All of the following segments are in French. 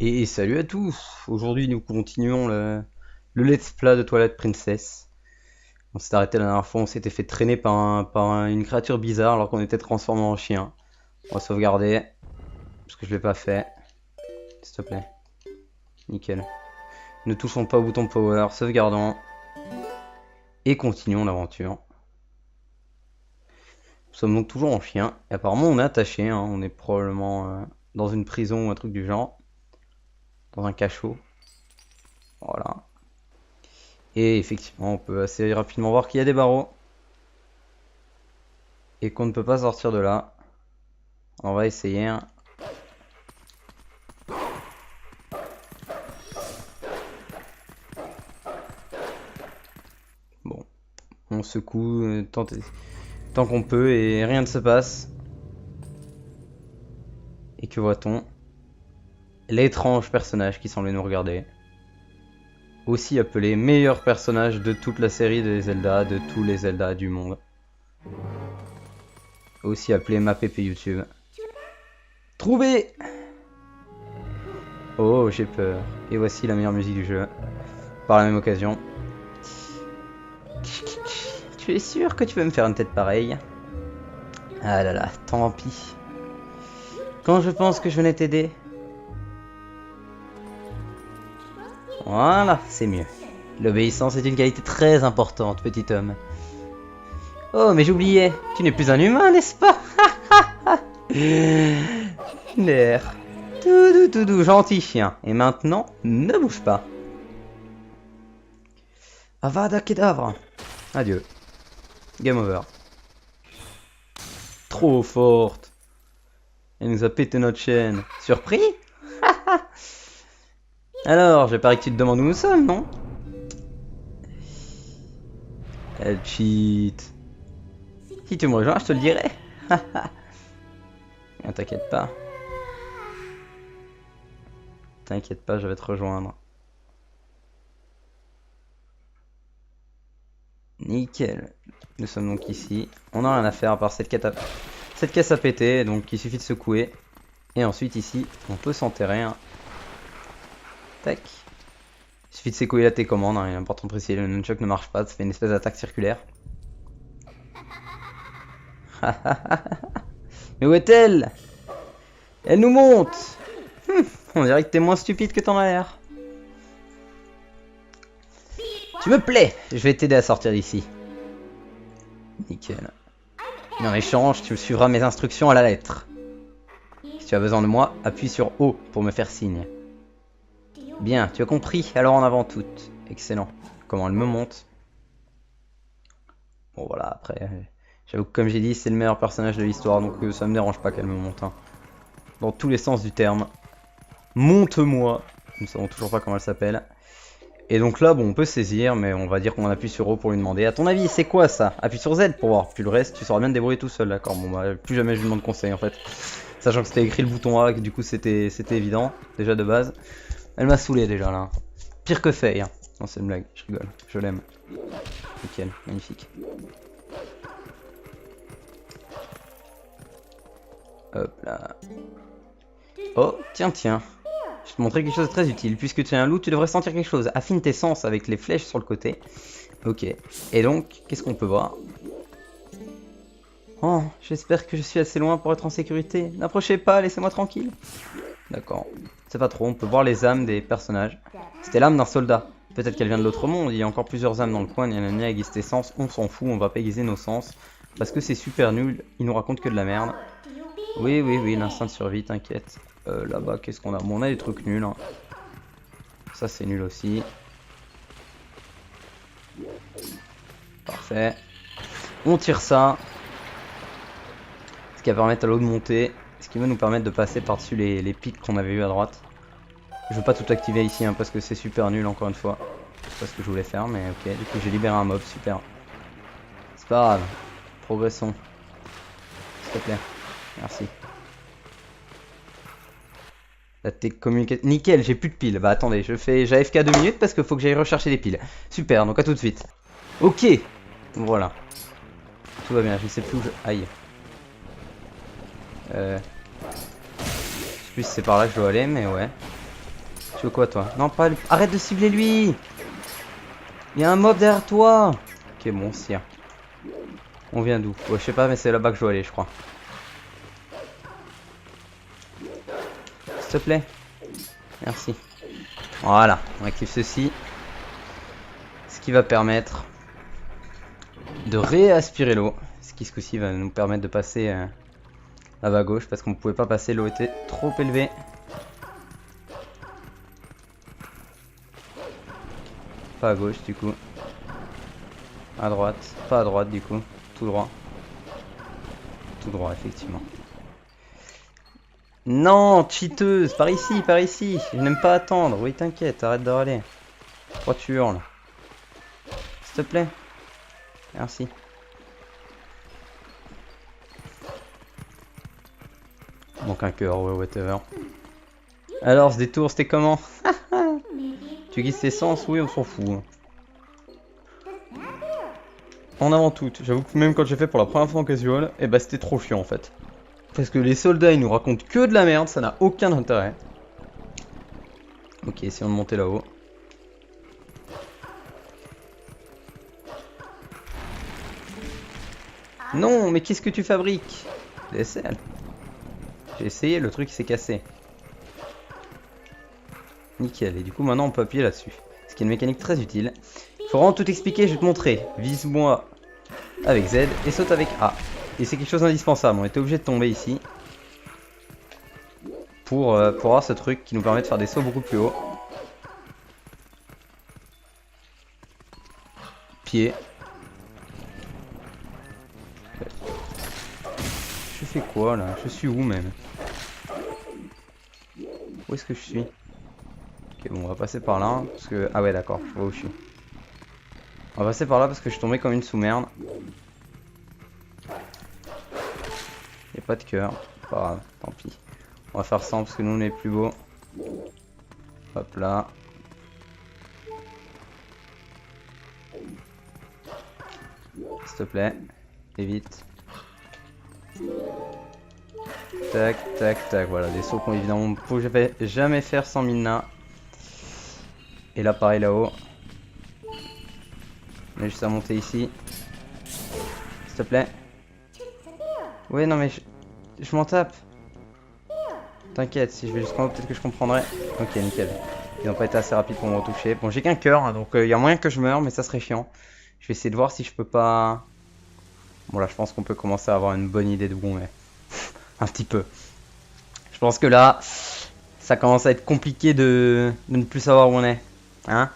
Et salut à tous. Aujourd'hui nous continuons le let's play de Twilight Princess. On s'est arrêté la dernière fois, on s'était fait traîner par, une créature bizarre alors qu'on était transformé en chien. On va sauvegarder, parce que je l'ai pas fait. S'il te plaît. Nickel. Ne touchons pas au bouton power, sauvegardons. Et continuons l'aventure. Nous sommes donc toujours en chien. Et apparemment on est attaché, hein. On est probablement dans une prison ou un truc du genre. Dans un cachot. Voilà. Et effectivement, on peut assez rapidement voir qu'il y a des barreaux. Et qu'on ne peut pas sortir de là. On va essayer. Bon, on secoue tant qu'on peut et rien ne se passe. Et que voit-on? L'étrange personnage qui semblait nous regarder. Aussi appelé meilleur personnage de toute la série des Zelda, de tous les Zelda du monde. Aussi appelé ma pépé YouTube. Trouvé! Oh, j'ai peur. Et voici la meilleure musique du jeu. Par la même occasion. Tu es sûr que tu veux me faire une tête pareille? Ah là là, tant pis. Quand je pense que je venais t'aider. Voilà, c'est mieux. L'obéissance est une qualité très importante, petit homme. Oh, mais j'oubliais, tu n'es plus un humain, n'est-ce pas? L'air. Tout doux, gentil chien. Et maintenant, ne bouge pas. Avada Kedavra. Adieu. Game over. Trop forte. Elle nous a pété notre chaîne. Surpris? Alors, je parie que tu te demandes où nous sommes, non? Elle cheat. Si tu me rejoins, je te le dirai. Ne t'inquiète pas. T'inquiète pas, je vais te rejoindre. Nickel. Nous sommes donc ici. On n'a rien à faire à part cette caisse à péter, donc il suffit de secouer. Et ensuite ici, on peut s'enterrer. Tac. Il suffit de secouer la télécommande, il est important de préciser, le nunchuck ne marche pas, ça fait une espèce d'attaque circulaire. Mais où est-elle? Elle nous monte. On dirait que t'es moins stupide que t'en as l'air. Tu me plais, je vais t'aider à sortir d'ici. Nickel. Mais en échange, tu suivras mes instructions à la lettre. Si tu as besoin de moi, appuie sur O pour me faire signe. Bien, tu as compris, alors en avant toute. Excellent. Comment elle me monte. Bon voilà, après, j'avoue que comme j'ai dit, c'est le meilleur personnage de l'histoire, donc ça me dérange pas qu'elle me monte. Hein. Dans tous les sens du terme. Monte-moi. Nous ne savons toujours pas comment elle s'appelle. Et donc là, bon, on peut saisir, mais on va dire qu'on appuie sur O pour lui demander. À ton avis, c'est quoi ça? Appuie sur Z pour voir. Puis le reste, tu sauras bien te débrouiller tout seul, d'accord? Bon, bah, plus jamais je lui demande conseil en fait. Sachant que c'était écrit le bouton A, et que du coup c'était évident, déjà de base. Elle m'a saoulé déjà là. Pire que Faye. Hein. Non, c'est une blague, je rigole, je l'aime. Nickel, magnifique. Hop là. Oh, tiens. Je vais te montrer quelque chose de très utile. Puisque tu es un loup, tu devrais sentir quelque chose. Affine tes sens avec les flèches sur le côté. Ok. Et donc, qu'est-ce qu'on peut voir? Oh, j'espère que je suis assez loin pour être en sécurité. N'approchez pas, laissez-moi tranquille. D'accord. C'est pas trop, on peut voir les âmes des personnages. C'était l'âme d'un soldat. Peut-être qu'elle vient de l'autre monde, il y a encore plusieurs âmes dans le coin, il y en a une aiguiser tes sens, on s'en fout, on va pas aiguiser nos sens. Parce que c'est super nul, il nous raconte que de la merde. Oui, l'instinct de survie, t'inquiète. Là-bas, qu'est-ce qu'on a? Bon, on a des trucs nuls. Hein. Ça, c'est nul aussi. Parfait. On tire ça. Ce qui va permettre à l'eau de monter. Ce qui va nous permettre de passer par-dessus les pics qu'on avait eu à droite. Je veux pas tout activer ici hein, parce que c'est super nul encore une fois. C'est pas ce que je voulais faire, mais ok. Du coup, j'ai libéré un mob, super. C'est pas grave. Progressons. S'il te plaît. Merci. La communication. Nickel, j'ai plus de piles. Bah attendez, j'ai AFK 2 minutes parce qu'il faut que j'aille rechercher des piles. Super, donc à tout de suite. Ok. Voilà. Tout va bien, je ne sais plus où je... Aïe. Je sais plus si c'est par là que je dois aller, mais ouais. Tu veux quoi toi? Non, pas lui. Arrête de cibler lui. Il y a un mob derrière toi. Ok, bon, sire. On vient d'où? Ouais, je sais pas, mais c'est là-bas que je dois aller, je crois. S'il te plaît. Merci. Voilà, on active ceci. Ce qui va permettre de réaspirer l'eau. Ce qui, ce coup-ci, va nous permettre de passer là-bas à gauche. Parce qu'on ne pouvait pas passer, l'eau était trop élevée. Pas à gauche, du coup. À droite. Pas à droite, du coup. Tout droit. Tout droit, effectivement. Non, cheateuse, par ici, par ici. Je n'aime pas attendre. Oui, t'inquiète, arrête de râler. Pourquoi tu hurles? S'il te plaît. Merci. Donc un cœur, ouais, whatever. Alors, ce détour, c'était comment? Tu guises tes sens? Oui, on s'en fout. En avant tout, j'avoue que même quand j'ai fait pour la première fois en casual, et bah c'était trop chiant en fait. Parce que les soldats ils nous racontent que de la merde, ça n'a aucun intérêt. Ok, essayons de monter là-haut. Non, mais qu'est-ce que tu fabriques? Des aisselles. J'ai essayé, le truc il s'est cassé. Nickel, et du coup maintenant on peut appuyer là-dessus. Ce qui est une mécanique très utile. Faut vraiment tout expliquer, je vais te montrer. Vise-moi avec Z et saute avec A. Et c'est quelque chose d'indispensable, on était obligé de tomber ici. Pour avoir ce truc qui nous permet de faire des sauts beaucoup plus haut. Pied. Je fais quoi là? Je suis où même? Où est-ce que je suis? Ok, bon, on va passer par là. Parce que... Ah ouais, d'accord, je vois où je suis. On va passer par là parce que je suis tombé comme une sous-merde. Il n'y a pas de cœur. Pas grave, tant pis. On va faire 100 parce que nous on est plus beau. Hop là. S'il te plaît. Et vite. Tac, tac, tac. Voilà, des sauts qu'on évidemment ne pouvait jamais faire sans Mina. Et là, pareil là-haut. On a juste à monter ici. S'il te plaît. Ouais, non, mais je m'en tape. T'inquiète, si je vais jusqu'en haut, peut-être que je comprendrai. Ok, nickel. Ils n'ont pas été assez rapides pour me retoucher. Bon, j'ai qu'un cœur, hein, donc il y a moyen que je meure, mais ça serait chiant. Je vais essayer de voir si je peux pas... Bon, là, je pense qu'on peut commencer à avoir une bonne idée de où on est. Un petit peu. Je pense que là, ça commence à être compliqué de ne plus savoir où on est. Hein?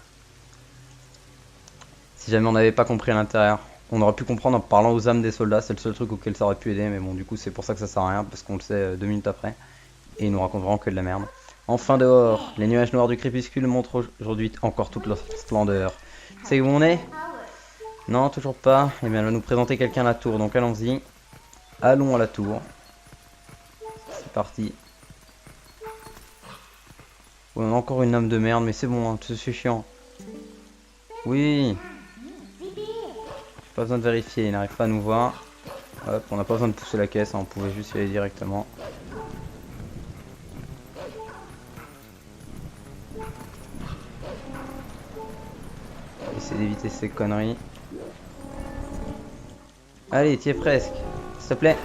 Si jamais on n'avait pas compris à l'intérieur. On aurait pu comprendre en parlant aux âmes des soldats, c'est le seul truc auquel ça aurait pu aider, mais bon, du coup, c'est pour ça que ça sert à rien, parce qu'on le sait 2 minutes après. Et ils nous racontent vraiment que de la merde. Enfin dehors, les nuages noirs du crépuscule montrent aujourd'hui encore toute leur splendeur. Tu sais où on est? Non, toujours pas. Eh bien, elle va nous présenter quelqu'un à la tour, donc allons-y. Allons à la tour. C'est parti. On a encore une âme de merde, mais c'est bon, hein, c'est chiant. Oui. Pas besoin de vérifier, il n'arrive pas à nous voir. Hop, on n'a pas besoin de pousser la caisse, hein, on pouvait juste y aller directement. Essayer d'éviter ces conneries. Allez, t'y es presque. S'il te plaît.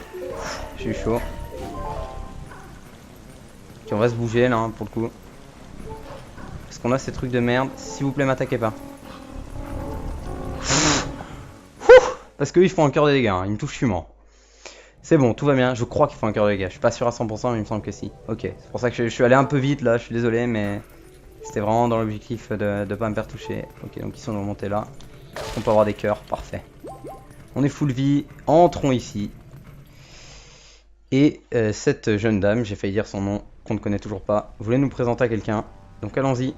Je suis chaud. Ok, on va se bouger là, hein, pour le coup. Parce qu'on a ces trucs de merde. S'il vous plaît, m'attaquez pas. Parce qu'eux ils font un cœur de dégâts, hein. Ils me touchent, je suis mort. C'est bon, tout va bien, je crois qu'ils font un cœur de dégâts. Je suis pas sûr à 100%, mais il me semble que si. Ok, c'est pour ça que je suis allé un peu vite là, je suis désolé, mais c'était vraiment dans l'objectif de pas me faire toucher. Ok, donc ils sont remontés là. On peut avoir des cœurs, parfait. On est full vie, entrons ici. Et cette jeune dame, j'ai failli dire son nom, qu'on ne connaît toujours pas, voulait nous présenter à quelqu'un. Donc allons-y.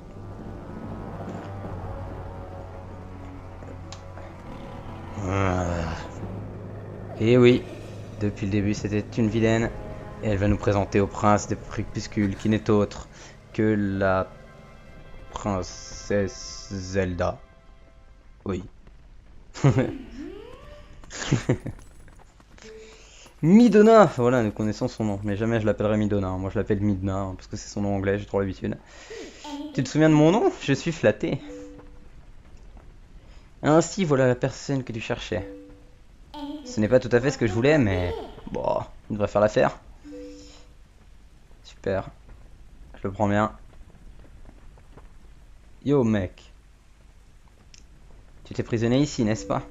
Et oui, depuis le début c'était une vilaine. Et elle va nous présenter au prince des crépuscules qui n'est autre que la princesse Zelda. Oui. Midona, voilà, nous connaissons son nom, mais jamais je l'appellerai Midona. Moi je l'appelle Midna, hein, parce que c'est son nom anglais, j'ai trop l'habitude. Tu te souviens de mon nom? Je suis flatté. Ainsi, voilà la personne que tu cherchais. Ce n'est pas tout à fait ce que je voulais, mais bon, il devrait faire l'affaire. Super, je le prends bien. Yo mec, tu t'es prisonnier ici, n'est-ce pas?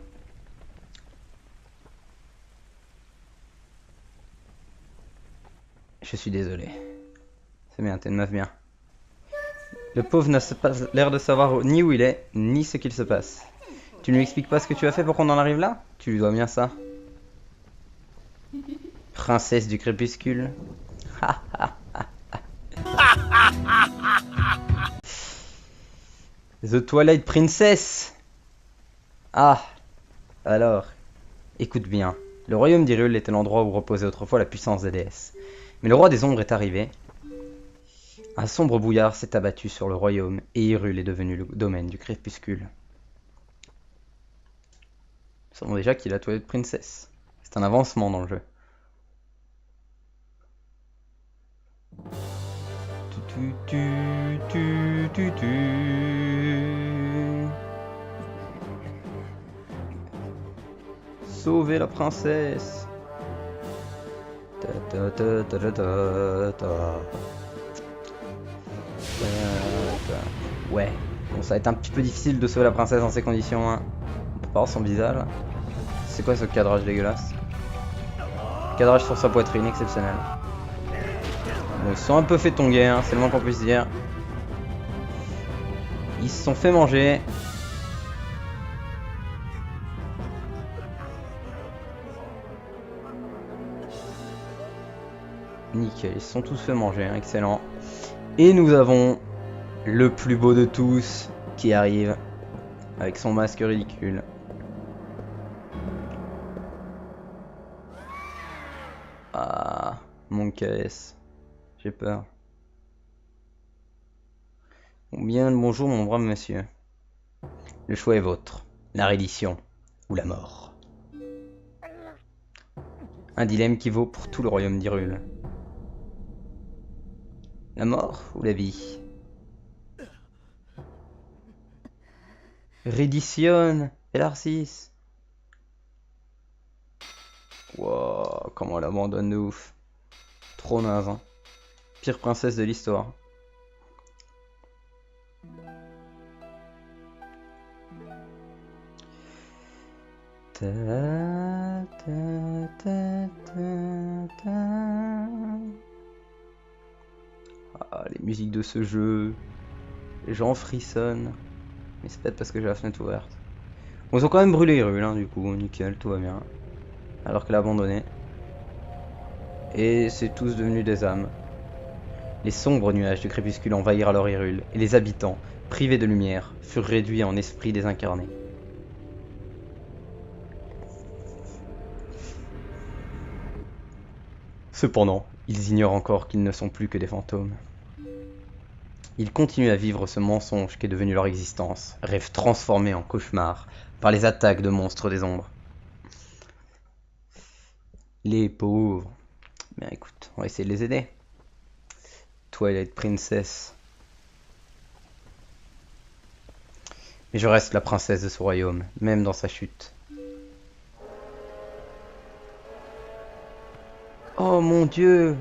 Je suis désolé. C'est bien, t'es une meuf bien. Le pauvre n'a pas l'air de savoir ni où il est, ni ce qu'il se passe. Tu ne lui expliques pas ce que tu as fait pour qu'on en arrive là? Tu lui dois bien ça. Princesse du crépuscule. The Twilight Princess. Ah, alors, écoute bien. Le royaume d'Hyrule était l'endroit où reposait autrefois la puissance des déesses. Mais le roi des ombres est arrivé. Un sombre brouillard s'est abattu sur le royaume et Hyrule est devenu le domaine du crépuscule. Nous savons déjà qu'il a Twilight Princess. C'est un avancement dans le jeu. Sauver la princesse. Ouais, bon, ça va être un petit peu difficile de sauver la princesse dans ces conditions. Hein. On peut pas voir son visage. C'est quoi ce cadrage dégueulasse? Cadrage sur sa poitrine, exceptionnel. Bon, ils se sont un peu fait tonguer, hein, c'est le moins qu'on puisse dire. Ils se sont fait manger. Nickel, ils se sont tous fait manger, hein, excellent. Et nous avons le plus beau de tous qui arrive avec son masque ridicule. Ah, mon KS. J'ai peur. Bien le bonjour mon brave monsieur. Le choix est vôtre. La reddition ou la mort. Un dilemme qui vaut pour tout le royaume d'Hyrule. La mort ou la vie? Reddition et Larcis. Wow, comment elle abandonne de ouf. Trop naze, hein. Pire princesse de l'histoire. Ah, les musiques de ce jeu. Les gens frissonnent. Mais c'est peut-être parce que j'ai la fenêtre ouverte. Bon, ils ont quand même brûlé Hyrule, hein, du coup, nickel, tout va bien. Alors qu'elle a abandonné. Et c'est tous devenus des âmes. Les sombres nuages du crépuscule envahirent alors Hyrule, et les habitants, privés de lumière, furent réduits en esprits désincarnés. Cependant, ils ignorent encore qu'ils ne sont plus que des fantômes. Ils continuent à vivre ce mensonge qu'est devenu leur existence, rêve transformé en cauchemar par les attaques de monstres des ombres. Les pauvres. Bien écoute, on va essayer de les aider. Twilight Princess. Mais je reste la princesse de ce royaume, même dans sa chute. Oh mon dieu!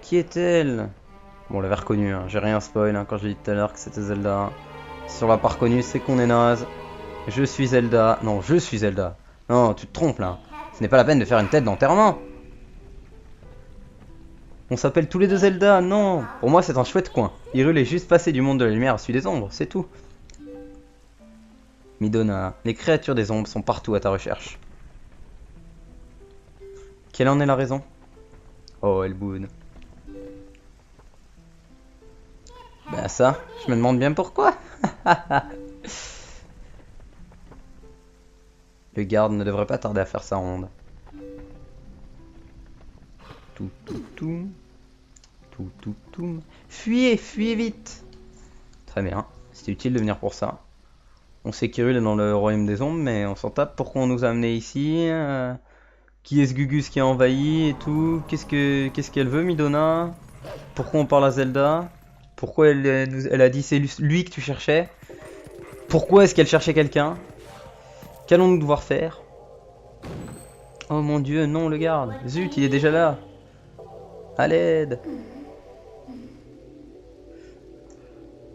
Qui est-elle? Bon, on l'avait reconnu, hein. J'ai rien spoil hein, quand je l'ai dit tout à l'heure que c'était Zelda. Si on l'a pas reconnu, c'est qu'on est naze. Je suis Zelda. Non, je suis Zelda. Non, tu te trompes là. Ce n'est pas la peine de faire une tête d'enterrement. On s'appelle tous les deux Zelda, non. Pour moi, c'est un chouette coin. Hyrule est juste passé du monde de la lumière à celui des ombres, c'est tout. Midona, les créatures des ombres sont partout à ta recherche. Quelle en est la raison? Oh, elle boude. Ben ça, je me demande bien pourquoi. Le garde ne devrait pas tarder à faire sa ronde. Tout. Fuyez, fuyez vite. Très bien, c'est utile de venir pour ça. On sait qu'Hyrule est dans le royaume des ombres, mais on s'en tape. Pourquoi on nous a amenés ici Qui est ce Gugus qui a envahi et tout? Qu'est-ce qu'elle veut, Midona? Pourquoi on parle à Zelda? Pourquoi elle a dit c'est lui que tu cherchais? Pourquoi est-ce qu'elle cherchait quelqu'un? Qu'allons-nous devoir faire? Oh mon dieu, non, le garde. Zut, il est déjà là. À l'aide.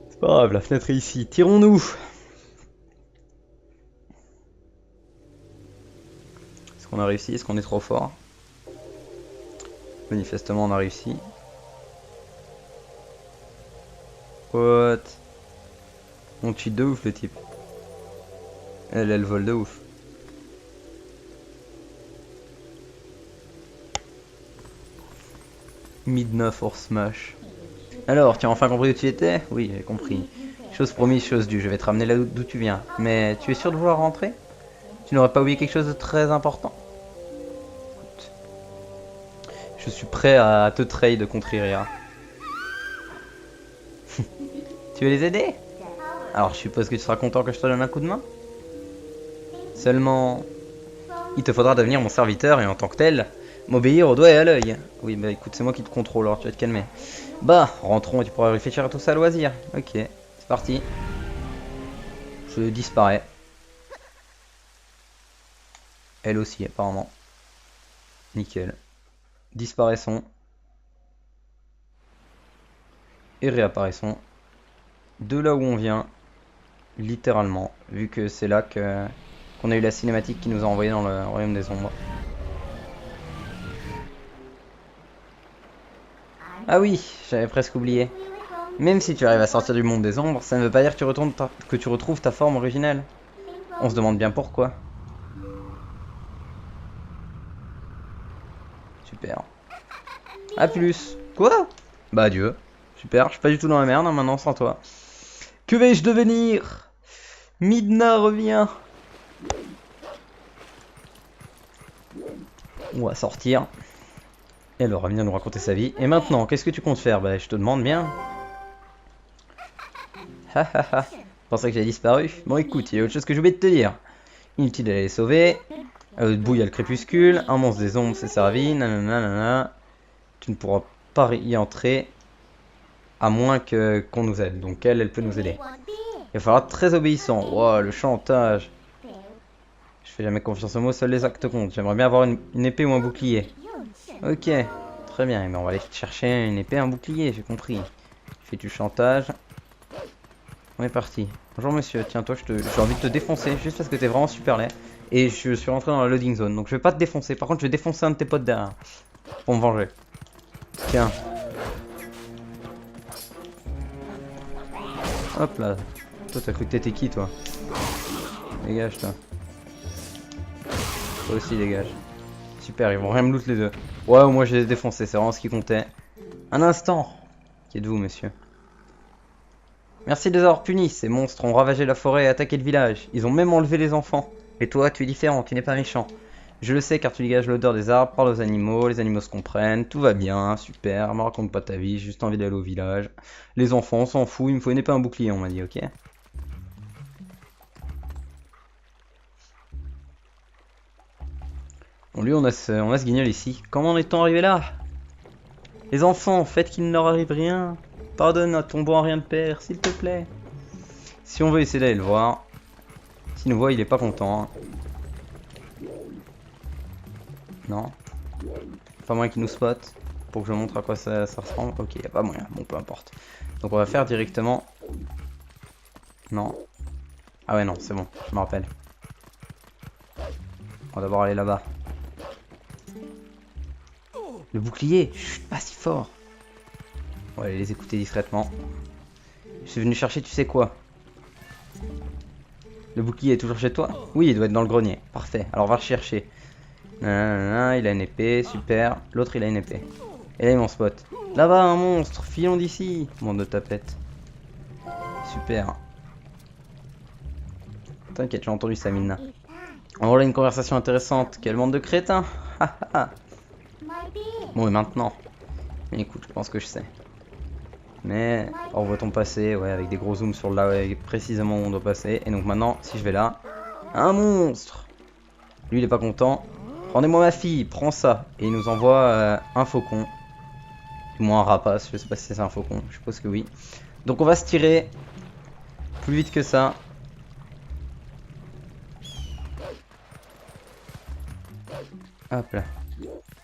C'est pas grave, la fenêtre est ici. Tirons-nous. Est-ce qu'on a réussi? Est-ce qu'on est trop fort? Manifestement, on a réussi. What? On cheat de ouf, le type. Elle vole de ouf. Midna for Smash. Alors, tu as enfin compris où tu étais? Oui, j'ai compris. Chose promise, chose due. Je vais te ramener là d'où tu viens. Mais tu es sûr de vouloir rentrer? Tu n'aurais pas oublié quelque chose de très important? Écoute, je suis prêt à te trade contre Iria. Tu veux les aider? Alors, je suppose que tu seras content que je te donne un coup de main? Seulement, il te faudra devenir mon serviteur et en tant que tel, m'obéir au doigt et à l'œil. Oui, bah écoute, c'est moi qui te contrôle, alors tu vas te calmer. Bah, rentrons et tu pourras réfléchir à tout ça à loisir. Ok, c'est parti. Je disparais. Elle aussi, apparemment. Nickel. Disparaissons. Et réapparaissons. De là où on vient. Littéralement. Vu que c'est là qu'on a eu la cinématique qui nous a envoyé dans le royaume des ombres. Ah oui, j'avais presque oublié. Même si tu arrives à sortir du monde des ombres, ça ne veut pas dire que tu retrouves ta forme originelle. On se demande bien pourquoi. Super. A plus. Quoi? Bah adieu. Super, je suis pas du tout dans la merde hein, maintenant sans toi. Que vais-je devenir? Midna revient. On va sortir. Elle aura bien nous raconter sa vie. Et maintenant, qu'est-ce que tu comptes faire? Bah je te demande bien. Hahaha. Je pensais que j'avais disparu. Bon écoute, il y a autre chose que j'ai oublié de te dire. Inutile d'aller les sauver. Debout il y a le crépuscule. Un monstre des ombres s'est servi. Nanana. Tu ne pourras pas y entrer. À moins qu'on nous aide. Donc elle peut nous aider. Il va falloir être très obéissant. Wow, le chantage. Je fais jamais confiance aux mots, seuls les actes comptent. J'aimerais bien avoir une épée ou un bouclier. Ok, très bien. Mais on va aller chercher une épée et un bouclier, j'ai compris. Fais du chantage. On est parti. Bonjour monsieur, tiens toi j'ai envie de te défoncer juste parce que t'es vraiment super laid. Et je suis rentré dans la loading zone. Donc je vais pas te défoncer. Par contre je vais défoncer un de tes potes derrière. Pour me venger. Tiens. Hop là. Toi t'as cru que t'étais qui toi? Dégage toi. Toi aussi dégage. Super, ils vont rien me loot les deux. Ouais, moi je les ai défoncés, c'est vraiment ce qui comptait. Un instant. Qui êtes-vous monsieur? Merci de les avoir punis, ces monstres ont ravagé la forêt et attaqué le village. Ils ont même enlevé les enfants. Et toi, tu es différent, tu n'es pas méchant. Je le sais car tu dégages l'odeur des arbres, parle aux animaux, les animaux se comprennent, tout va bien, super, me raconte pas ta vie, j'ai juste envie d'aller au village. Les enfants, on s'en fout, il me faut une épée et un bouclier, on m'a dit, ok? Bon, lui, on a ce guignol ici. Comment en est-on arrivé là? Les enfants, faites qu'il ne leur arrive rien. Pardonne à ton bon rien de père, s'il te plaît. Si on veut essayer d'aller le voir. S'il nous voit, il est pas content. Non. Pas moyen qu'il nous spot. Pour que je montre à quoi ça ressemble. Ok, y a pas moyen. Bon, peu importe. Donc on va faire directement. Non. Ah ouais, non, c'est bon. Je me rappelle. On va d'abord aller là-bas. Le bouclier. Chut, pas si fort. On va aller les écouter discrètement. Je suis venu chercher tu sais quoi. Le bouclier est toujours chez toi? Oui, il doit être dans le grenier. Parfait, alors va le chercher. Nanana, il a une épée, super. L'autre il a une épée. Et là il m'en spot. Là-bas un monstre, filons d'ici. Monde de tapette. Super. T'inquiète, j'ai entendu ça, Midna. Voilà une conversation intéressante. Quelle bande de crétins. Bon et maintenant. Mais écoute, je pense que je sais. Mais on voit ton passé, ouais, avec des gros zooms sur là précisément où on doit passer. Et donc maintenant, si je vais là, un monstre. Lui il est pas content. Rendez-moi ma fille, prends ça. Et il nous envoie un faucon. Du moins un rapace, je sais pas si c'est un faucon, je suppose que oui. Donc on va se tirer plus vite que ça. Hop là.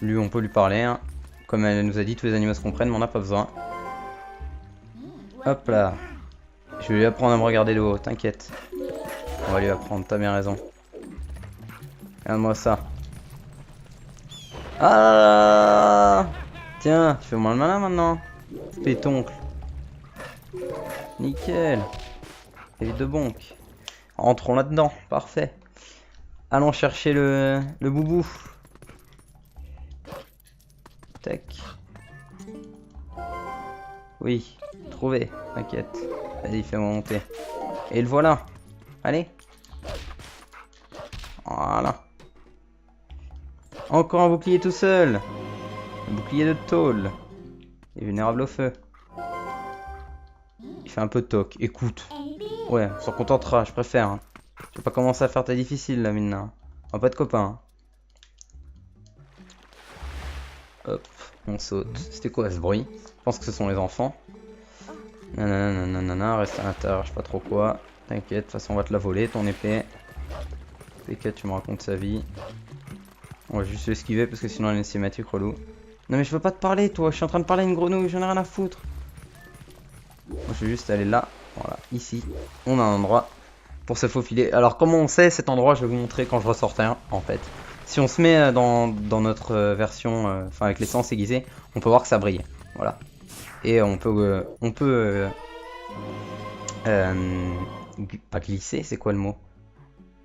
Lui, on peut lui parler. Hein. Comme elle nous a dit, tous les animaux se comprennent, mais on n'a pas besoin. Hop là. Je vais lui apprendre à me regarder de haut, t'inquiète. On va lui apprendre, t'as bien raison. Regarde-moi ça. Ah! Tiens, tu fais moins le malin maintenant. Pétoncle. Nickel. Et de bonk. Entrons là-dedans, parfait. Allons chercher le boubou. Tac. Oui, trouvé, t'inquiète. Vas-y, fais-moi monter. Et le voilà. Allez. Voilà. Encore un bouclier tout seul. Un bouclier de tôle. Il est vulnérable au feu. Il fait un peu de toc. Écoute. Ouais, on s'en contentera, je préfère. Hein. Je vais pas commencer à faire ta difficile là maintenant. On va pas être copains. Hein. Hop, on saute. C'était quoi ce bruit? Je pense que ce sont les enfants. Nanana, reste à l'intérieur, je sais pas trop quoi. T'inquiète, de toute façon on va te la voler ton épée. PK, tu me racontes sa vie. On va juste l'esquiver parce que sinon elle est une cinématique relou. Non mais je veux pas te parler toi, je suis en train de parler à une grenouille, j'en ai rien à foutre. Moi je vais juste aller là, voilà, ici. On a un endroit pour se faufiler. Alors comment on sait cet endroit, je vais vous montrer quand je ressortais en fait. Si on se met dans notre version, enfin avec l'essence aiguisée, on peut voir que ça brille. Voilà. Et on peut pas glisser, c'est quoi le mot?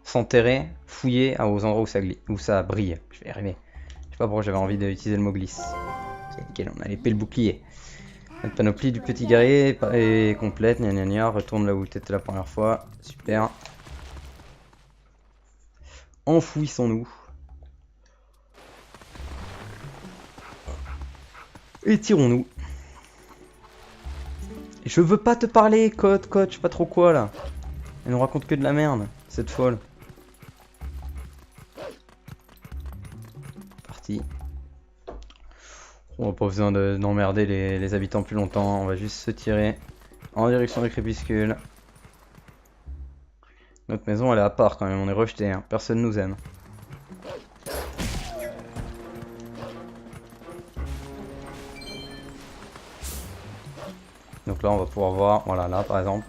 S'enterrer, fouiller aux endroits où ça brille. Je vais y arriver. Je sais pas pourquoi j'avais envie d'utiliser le mot glisse. C'est nickel, on a l'épée le bouclier. Notre panoplie du petit guerrier est complète, gna gna gna. Retourne là où tu étais la première fois. Super. Enfouissons-nous. Et tirons-nous. Je veux pas te parler, Code, je sais pas trop quoi là. Elle nous raconte que de la merde, cette folle. Parti. On n'a pas besoin d'emmerder les habitants plus longtemps, on va juste se tirer en direction du crépuscule. Notre maison elle est à part quand même, on est rejeté, hein. Personne nous aime. Donc là on va pouvoir voir, voilà là par exemple.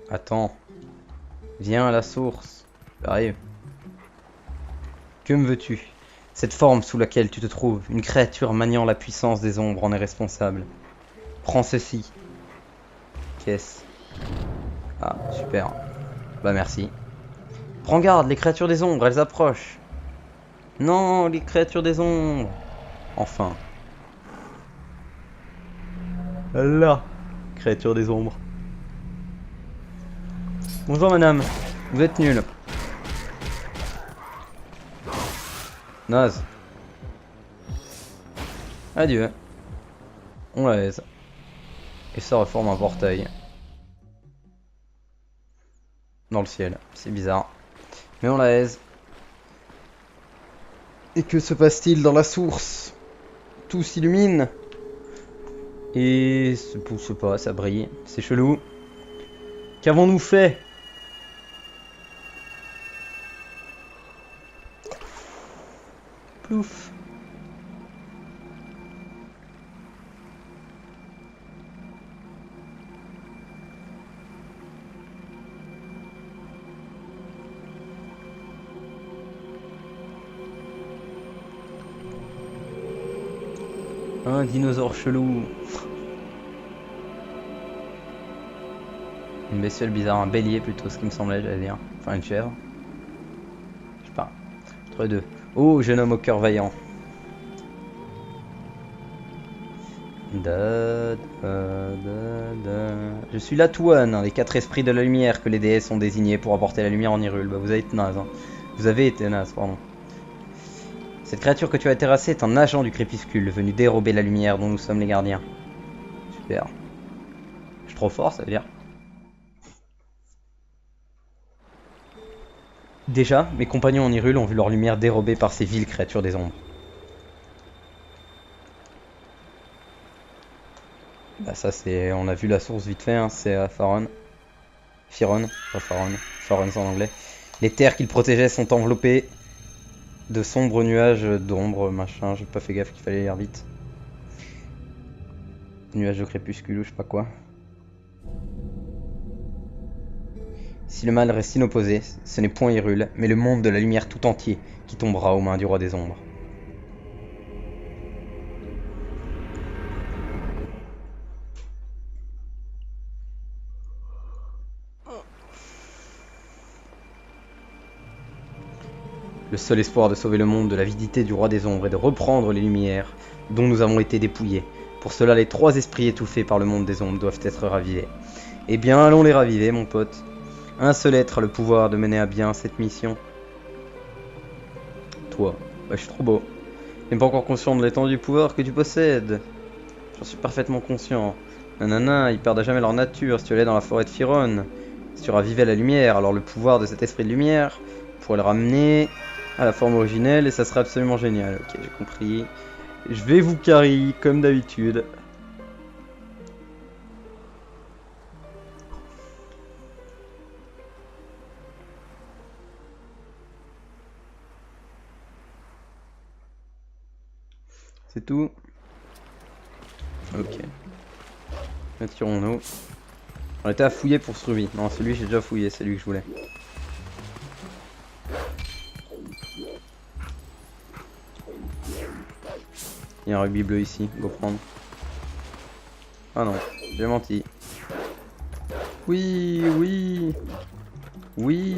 Attends, viens à la source, arrive. Que me veux-tu? Cette forme sous laquelle tu te trouves, une créature maniant la puissance des ombres en est responsable. Prends ceci. Qu'est-ce? Ah, super. Bah merci. Prends garde, les créatures des ombres, elles approchent. Non, les créatures des ombres. Enfin. Là, créature des ombres. Bonjour madame, vous êtes nulle. Naze. Adieu. On la laisse. Et ça reforme un portail. Dans le ciel, c'est bizarre. Mais on la aise. Et que se passe-t-il dans la source? Tout s'illumine. Et se pousse pas, ça brille. C'est chelou. Qu'avons-nous fait? Plouf. Un dinosaure chelou. Une bestiole bizarre, un bélier plutôt, ce qui me semblait, j'allais dire. Enfin, une chèvre. Je sais pas. Entre deux. Oh, jeune homme au cœur vaillant. Je suis l'Atuan, un des 4 esprits de la lumière que les déesses ont désignés pour apporter la lumière en Hyrule. Bah, vous avez été naze, hein. Vous avez été naze, pardon. Cette créature que tu as terrassée est un agent du crépuscule, venu dérober la lumière dont nous sommes les gardiens. Super. Je suis trop fort, ça veut dire. Déjà, mes compagnons en Hyrule ont vu leur lumière dérobée par ces viles créatures des ombres. Bah ça c'est... On a vu la source vite fait, hein, c'est Faron. Firon, pas Faron. Faron c'est en anglais. Les terres qu'ils protégeaient sont enveloppées de sombres nuages d'ombre, machin. J'ai pas fait gaffe qu'il fallait lire vite. Nuages de crépuscule ou je sais pas quoi. Si le mal reste inopposé, ce n'est point Hyrule, mais le monde de la lumière tout entier qui tombera aux mains du roi des ombres. Le seul espoir de sauver le monde de l'avidité du roi des ombres est de reprendre les lumières dont nous avons été dépouillés. Pour cela, les 3 esprits étouffés par le monde des ombres doivent être ravivés. Eh bien, allons les raviver, mon pote. Un seul être a le pouvoir de mener à bien cette mission. Toi, bah, je suis trop beau. Tu n'es pas encore conscient de l'étendue du pouvoir que tu possèdes. J'en suis parfaitement conscient. Nanana, ils perdent à jamais leur nature si tu allais dans la forêt de Firon. Si tu ravivais la lumière, alors le pouvoir de cet esprit de lumière pourrait le ramener à la forme originelle et ça serait absolument génial. Ok, j'ai compris. Je vais vous carry comme d'habitude. C'est tout. Ok. Retirons-nous. On était à fouiller pour ce rubis. Non, celui j'ai déjà fouillé, c'est lui que je voulais. Il y a un rubis bleu ici, go prendre. Ah non, j'ai menti. Oui, oui. Oui.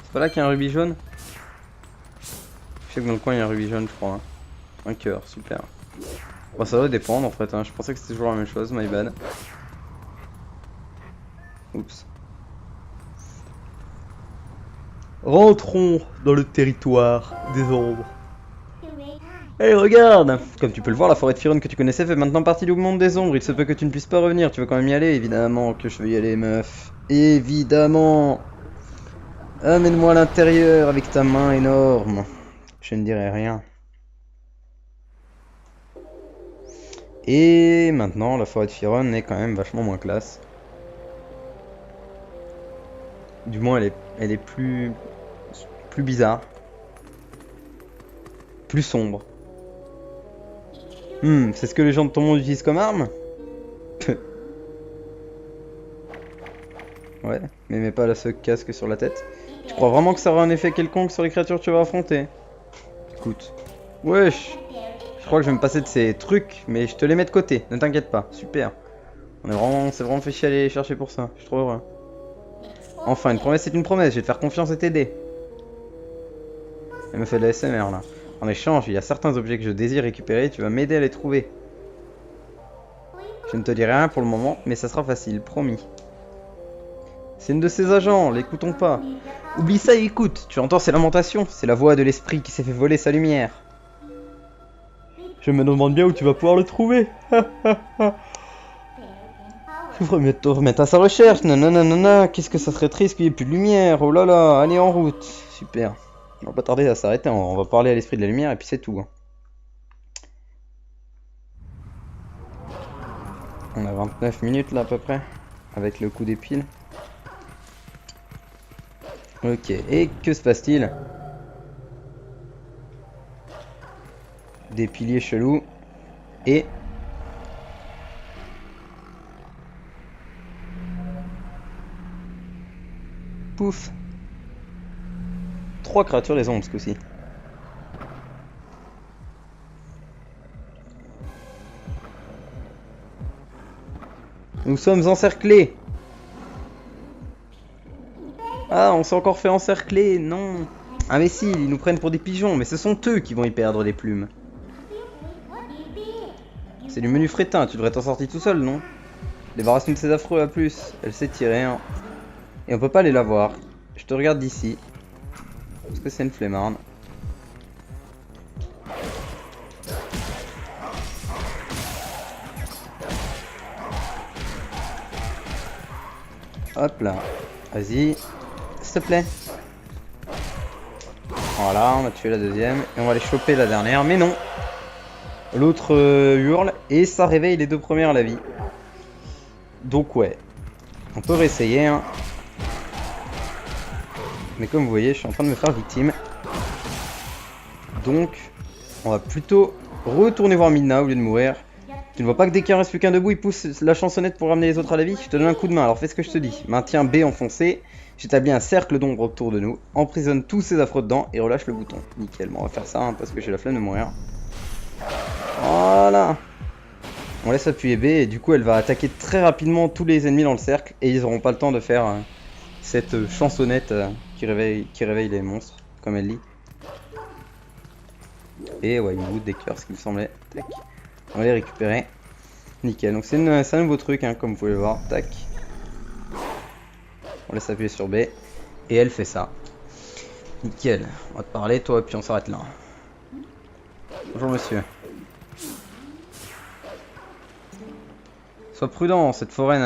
C'est pas là qu'il y a un rubis jaune? Je sais que dans le coin il y a un rubis jaune, je crois. Hein. Un cœur, super. Bon, ça doit dépendre en fait, hein. Je pensais que c'était toujours la même chose, my bad. Oups. Rentrons dans le territoire des ombres. Hey, regarde! Comme tu peux le voir, la forêt de Firon que tu connaissais fait maintenant partie du monde des ombres. Il se peut que tu ne puisses pas revenir. Tu veux quand même y aller? Évidemment que je veux y aller, meuf. Évidemment! Amène-moi à l'intérieur avec ta main énorme. Je ne dirai rien. Et maintenant, la forêt de Firon est quand même vachement moins classe. Du moins, elle est plus bizarre. Plus sombre. C'est ce que les gens de ton monde utilisent comme arme? Ouais, mais mets pas ce casque sur la tête. Tu crois vraiment que ça aura un effet quelconque sur les créatures que tu vas affronter? Écoute. Wesh. Je crois que je vais me passer de ces trucs, mais je te les mets de côté, ne t'inquiète pas, super. On s'est vraiment fait chier à aller les chercher pour ça, je suis trop heureux. Enfin, une promesse c'est une promesse, je vais te faire confiance et t'aider. Elle me fait de la SMR là. En échange, il y a certains objets que je désire récupérer, tu vas m'aider à les trouver. Je ne te dis rien pour le moment, mais ça sera facile, promis. C'est une de ses agents, l'écoutons pas. Oublie ça et écoute, tu entends ses lamentations, c'est la voix de l'esprit qui s'est fait voler sa lumière. Je me demande bien où tu vas pouvoir le trouver. Il faudrait mieux te remettre à sa recherche. Nanana, qu'est-ce que ça serait triste qu'il n'y ait plus de lumière. Oh là là, allez en route. Super. On va pas tarder à s'arrêter, on va parler à l'esprit de la lumière et puis c'est tout. On a 29 minutes là à peu près, avec le coup des piles. Ok, et que se passe-t-il? Des piliers chelous. Et... pouf. 3 créatures des ombres ce coup-ci. Nous sommes encerclés. Ah, on s'est encore fait encercler, non. Imbécile, ils nous prennent pour des pigeons, mais ce sont eux qui vont y perdre les plumes. C'est du menu frétin, tu devrais t'en sortir tout seul, non? Débarrasse-nous de ces affreux à plus. Elle s'est tirée, hein. Et on peut pas aller la voir. Je te regarde d'ici. Parce que c'est une flemmarde. Hop là. Vas-y. S'il te plaît. Voilà, on a tué la deuxième. Et on va aller choper la dernière. Mais non. L'autre hurle. Et ça réveille les deux premières à la vie. Donc ouais. On peut réessayer. Hein. Mais comme vous voyez, je suis en train de me faire victime. Donc, on va plutôt retourner voir Midna au lieu de mourir. Tu ne vois pas que dès qu'il ne reste plus qu'un debout, il pousse la chansonnette pour ramener les autres à la vie? Je te donne un coup de main, alors fais ce que je te dis. Maintiens B enfoncé, j'établis un cercle d'ombre autour de nous, emprisonne tous ces affreux dedans et relâche le bouton. Nickel, bon, on va faire ça hein, parce que j'ai la flemme de mourir. Voilà. On laisse appuyer B et du coup elle va attaquer très rapidement tous les ennemis dans le cercle et ils n'auront pas le temps de faire cette chansonnette qui réveille les monstres, comme elle dit. Et ouais, il me goûte des cœurs, ce qui me semblait. Tac. On va les récupérer. Nickel. Donc c'est un nouveau truc, hein, comme vous pouvez le voir. Tac. On laisse appuyer sur B. Et elle fait ça. Nickel. On va te parler, toi, puis on s'arrête là. Bonjour, monsieur. Sois prudent, cette forêt,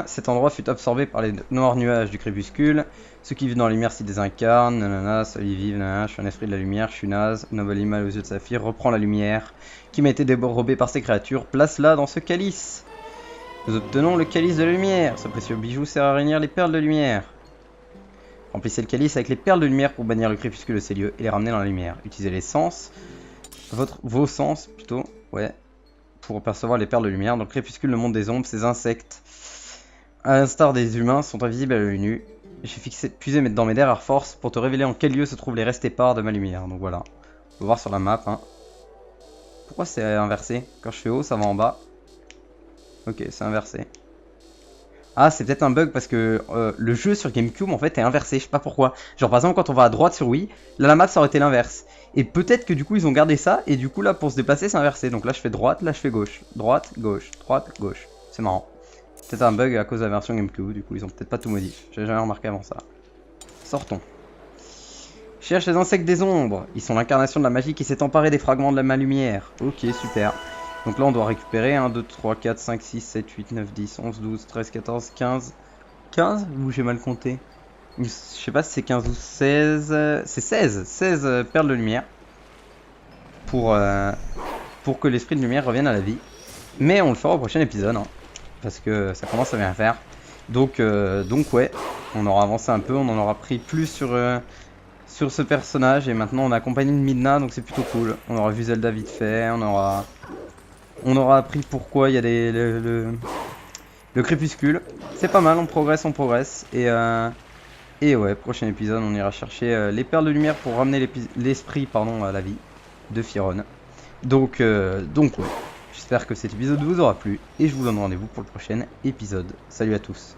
cet endroit fut absorbé par les noirs nuages du crépuscule. Ceux qui vivent dans la lumière s'y désincarnent, nanana, seuls y vivent, nanana, je suis un esprit de la lumière, je suis naze, noble animal aux yeux de saphir, reprends la lumière, qui m'a été dérobée par ces créatures, place-la dans ce calice. Nous obtenons le calice de la lumière, ce précieux bijou sert à réunir les perles de lumière. Remplissez le calice avec les perles de lumière pour bannir le crépuscule de ces lieux et les ramener dans la lumière. Utilisez les sens, vos sens plutôt, ouais. Pour percevoir les perles de lumière. Dans le crépuscule, le monde des ombres, ces insectes, à l'instar des humains, sont invisibles à l'œil nu. J'ai puisé dans mes dernières forces pour te révéler en quel lieu se trouvent les restes épars de ma lumière. Donc voilà, on peut voir sur la map. Hein. Pourquoi c'est inversé? Quand je fais haut, ça va en bas. Ok, c'est inversé. Ah, c'est peut-être un bug parce que le jeu sur GameCube en fait est inversé, je sais pas pourquoi. Genre par exemple quand on va à droite sur Wii, là la map ça aurait été l'inverse. Et peut-être que du coup ils ont gardé ça et du coup là pour se déplacer c'est inversé. Donc là je fais droite, là je fais gauche. Droite, gauche, droite, gauche. C'est marrant. Peut-être un bug à cause de la version GameCube, du coup ils ont peut-être pas tout modifié. J'ai jamais remarqué avant ça. Sortons. Cherche les insectes des ombres. Ils sont l'incarnation de la magie qui s'est emparée des fragments de ma lumière. Ok, super. Donc là on doit récupérer 1, 2, 3, 4, 5, 6, 7, 8, 9, 10, 11, 12, 13, 14, 15. 15 ou j'ai mal compté? Je sais pas si c'est 15 ou 16. C'est 16. 16 perles de lumière. Pour que l'esprit de lumière revienne à la vie. Mais on le fera au prochain épisode. Hein, parce que ça commence à bien faire. Donc ouais, on aura avancé un peu. On en aura pris plus sur ce personnage. Et maintenant on est accompagné de Midna. Donc c'est plutôt cool. On aura vu Zelda vite fait. On aura appris pourquoi il y a le crépuscule. C'est pas mal, on progresse. Et ouais, prochain épisode, on ira chercher les perles de lumière pour ramener l'esprit à la vie de Firon. Donc ouais, j'espère que cet épisode vous aura plu. Et je vous donne rendez-vous pour le prochain épisode. Salut à tous.